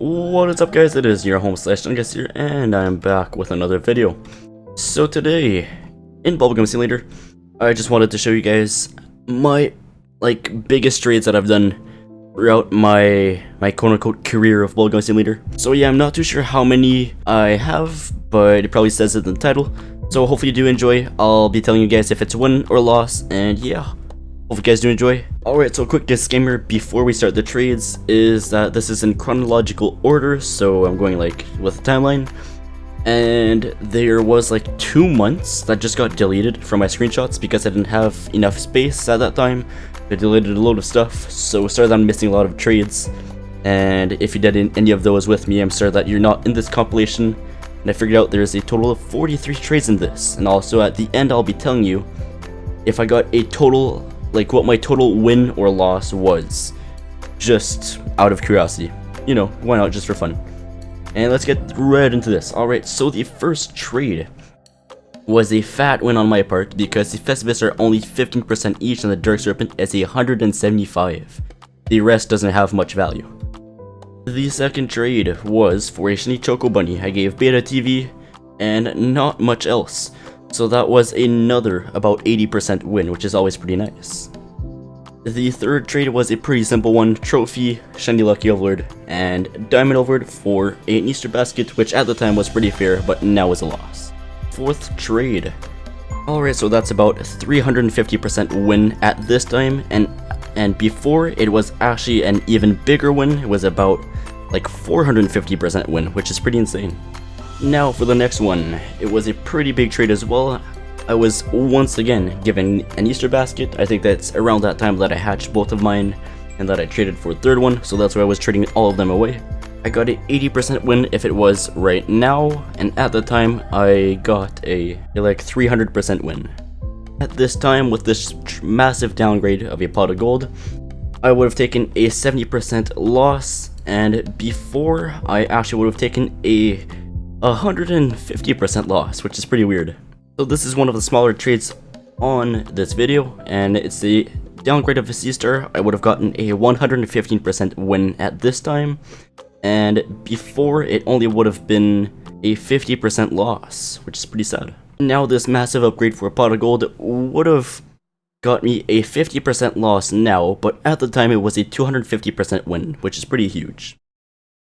What is up, guys? It is your home slash Chungus here, and I'm back with another video. So today, in Bubblegum Simulator, I just wanted to show you guys my biggest trades that I've done throughout my quote-unquote career of Bubblegum Simulator. So yeah, I'm not too sure how many I have, but it probably says it in the title. So hopefully you do enjoy. I'll be telling you guys if it's a win or loss, and yeah. Hope you guys do enjoy. Alright, so a quick disclaimer before we start the trades is that this is in chronological order, so I'm going with the timeline. And there was 2 months that just got deleted from my screenshots because I didn't have enough space at that time. I deleted a load of stuff, so sorry that I'm missing a lot of trades. And if you did any of those with me, I'm sorry that you're not in this compilation. And I figured out there's a total of 43 trades in this. And also at the end I'll be telling you if I got a total, what my total win or loss was, just out of curiosity. You know, why not, just for fun. And let's get right into this. Alright, so the first trade was a fat win on my part because the Festivus are only 15% each and the Dark Serpent is 175. The rest doesn't have much value. The second trade was for a shiny Choco Bunny. I gave Beta TV and not much else. So that was another about 80% win, which is always pretty nice. The third trade was a pretty simple one: Trophy, Shiny Lucky Overlord, and Diamond Overlord for an Easter basket, which at the time was pretty fair, but now is a loss. Fourth trade. Alright, so that's about 350% win at this time, and before it was actually an even bigger win. It was about 450% win, which is pretty insane. Now for the next one, it was a pretty big trade as well. I was once again given an Easter basket. I think that's around that time that I hatched both of mine and that I traded for a third one, so that's why I was trading all of them away. I got a 80% win if it was right now, and at the time I got a 300% win. At this time, with this massive downgrade of a pot of gold, I would have taken a 70% loss, and before I actually would have taken a 150% loss, which is pretty weird. So this is one of the smaller trades on this video, and it's the downgrade of a C-Star. I would have gotten a 115% win at this time, and before it only would have been a 50% loss, which is pretty sad. Now this massive upgrade for a pot of gold would have got me a 50% loss now, but at the time it was a 250% win, which is pretty huge.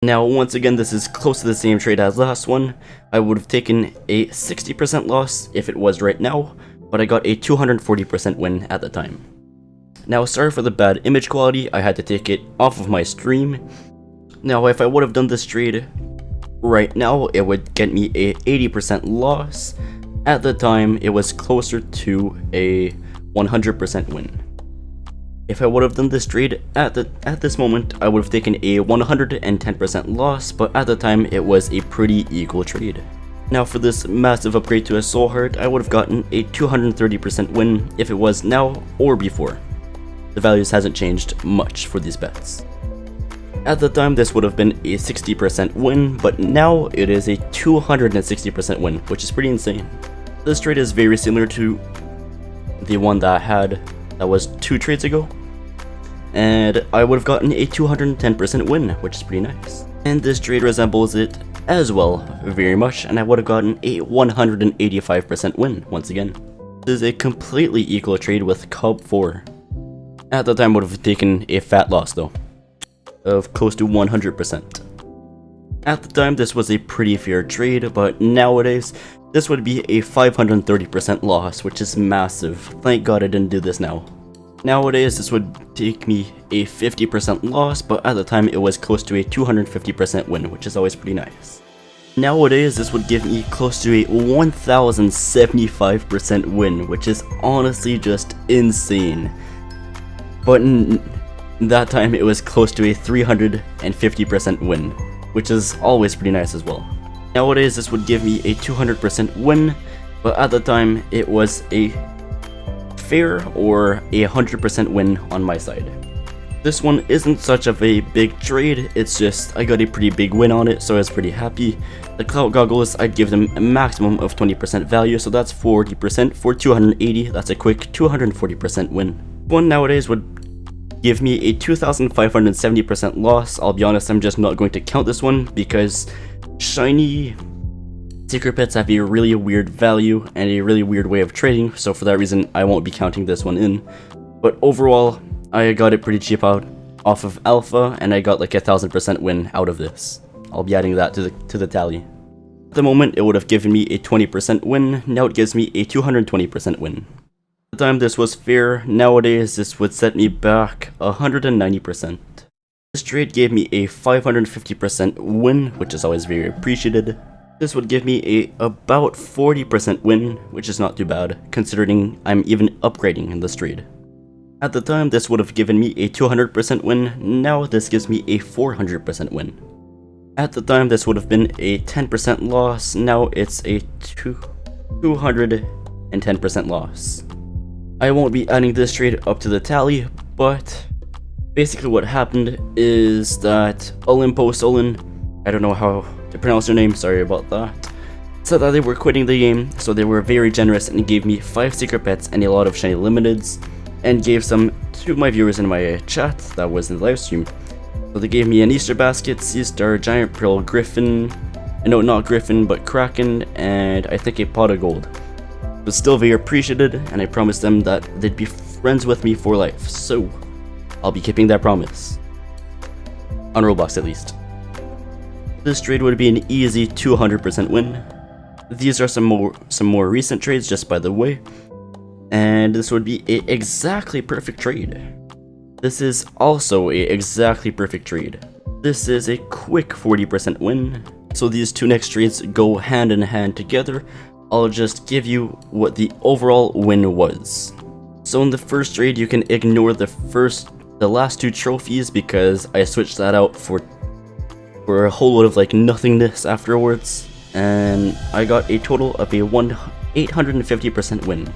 Now, once again, this is close to the same trade as last one. I would have taken a 60% loss if it was right now, but I got a 240% win at the time. Now, sorry for the bad image quality, I had to take it off of my stream. Now, if I would have done this trade right now, it would get me a 80% loss. At the time, it was closer to a 100% win. If I would have done this trade at this moment, I would have taken a 110% loss, but at the time it was a pretty equal trade. Now for this massive upgrade to a Soul Heart, I would have gotten a 230% win if it was now or before. The values hasn't changed much for these bets. At the time this would have been a 60% win, but now it is a 260% win, which is pretty insane. This trade is very similar to the one that I had that was 2 trades ago, and I would have gotten a 210% win, which is pretty nice. And this trade resembles it as well, very much, and I would have gotten a 185% win once again. This is a completely equal trade with Cub 4. At the time I would have taken a fat loss though, of close to 100%. At the time this was a pretty fair trade, but nowadays this would be a 530% loss, which is massive. Thank God I didn't do this now. Nowadays this would take me a 50% loss, but at the time it was close to a 250% win, which is always pretty nice. Nowadays this would give me close to a 1075% win, which is honestly just insane. But in that time it was close to a 350% win, which is always pretty nice as well. Nowadays this would give me a 200% win, but at the time it was a fair or a 100% win on my side. This one isn't such of a big trade, it's just I got a pretty big win on it, so I was pretty happy. The Clout Goggles, I'd give them a maximum of 20% value, so that's 40%. For 280, that's a quick 240% win. One nowadays would give me a 2,570% loss. I'll be honest, I'm just not going to count this one because shiny secret pets have a really weird value and a really weird way of trading, so for that reason I won't be counting this one in. But overall, I got it pretty cheap out off of alpha, and I got like 1,000% win out of this. I'll be adding that to the tally. At the moment, it would have given me a 20% win. Now it gives me a 220% win. At the time this was fair. Nowadays, this would set me back 190%. This trade gave me a 550% win, which is always very appreciated. This would give me a about 40% win, which is not too bad, considering I'm even upgrading in this trade. At the time, this would have given me a 200% win. Now this gives me a 400% win. At the time, this would have been a 10% loss. Now it's a 210% loss. I won't be adding this trade up to the tally, but basically what happened is that Olimpo Solon, I don't know how to pronounce their name, sorry about that, said that they were quitting the game, so they were very generous and gave me 5 secret pets and a lot of shiny limiteds, and gave some to my viewers in my chat that was in the live stream. So they gave me an Easter basket, Sea Star, Giant Pearl, Griffin, no, not Griffin, but Kraken, and I think a pot of gold. But still very appreciated, and I promised them that they'd be friends with me for life, so I'll be keeping that promise. On Roblox at least. This trade would be an easy 200% win. These are some more recent trades, just by the way. And this would be a exactly perfect trade. This is also a exactly perfect trade. This is a quick 40% win. So these two next trades go hand in hand together. I'll just give you what the overall win was. So in the first trade, you can ignore the last 2 trophies because I switched that out for a whole lot of like nothingness afterwards, and I got a total of a 850% win.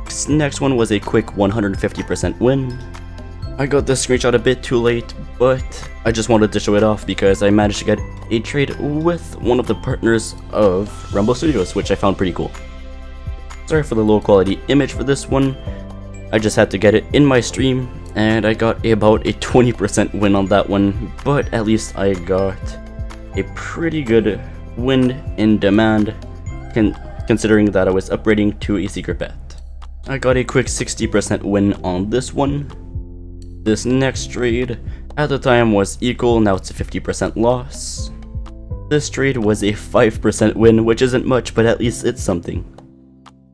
This next one was a quick 150% win. I got this screenshot a bit too late, but I just wanted to show it off because I managed to get a trade with one of the partners of Rumble Studios, which I found pretty cool. Sorry for the low quality image for this one. I just had to get it in my stream, and I got about a 20% win on that one, but at least I got a pretty good win in demand, considering that I was upgrading to a secret pet. I got a quick 60% win on this one. This next trade, at the time, was equal, now it's a 50% loss. This trade was a 5% win, which isn't much, but at least it's something.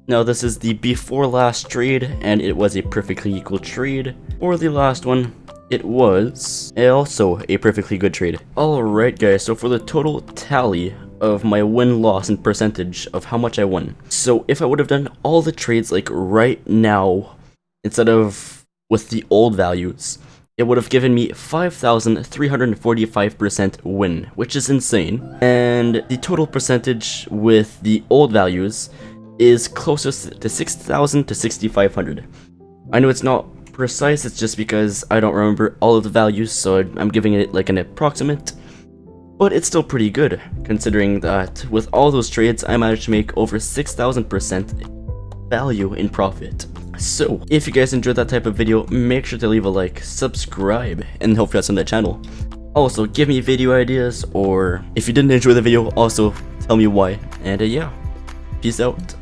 Now this is the before last trade, and it was a perfectly equal trade. For the last one, it was also a perfectly good trade. Alright guys, so for the total tally of my win-loss and percentage of how much I won. So if I would have done all the trades like right now, instead of with the old values, it would have given me 5,345% win, which is insane. And the total percentage with the old values is closest to 6,000 to 6,500. I know it's not precise, it's just because I don't remember all of the values, so I'm giving it like an approximate. But it's still pretty good, considering that with all those trades, I managed to make over 6,000% value in profit. So, if you guys enjoyed that type of video, make sure to leave a like, subscribe, and hopefully that's on the channel. Also, give me video ideas, or if you didn't enjoy the video, also tell me why. And yeah, peace out.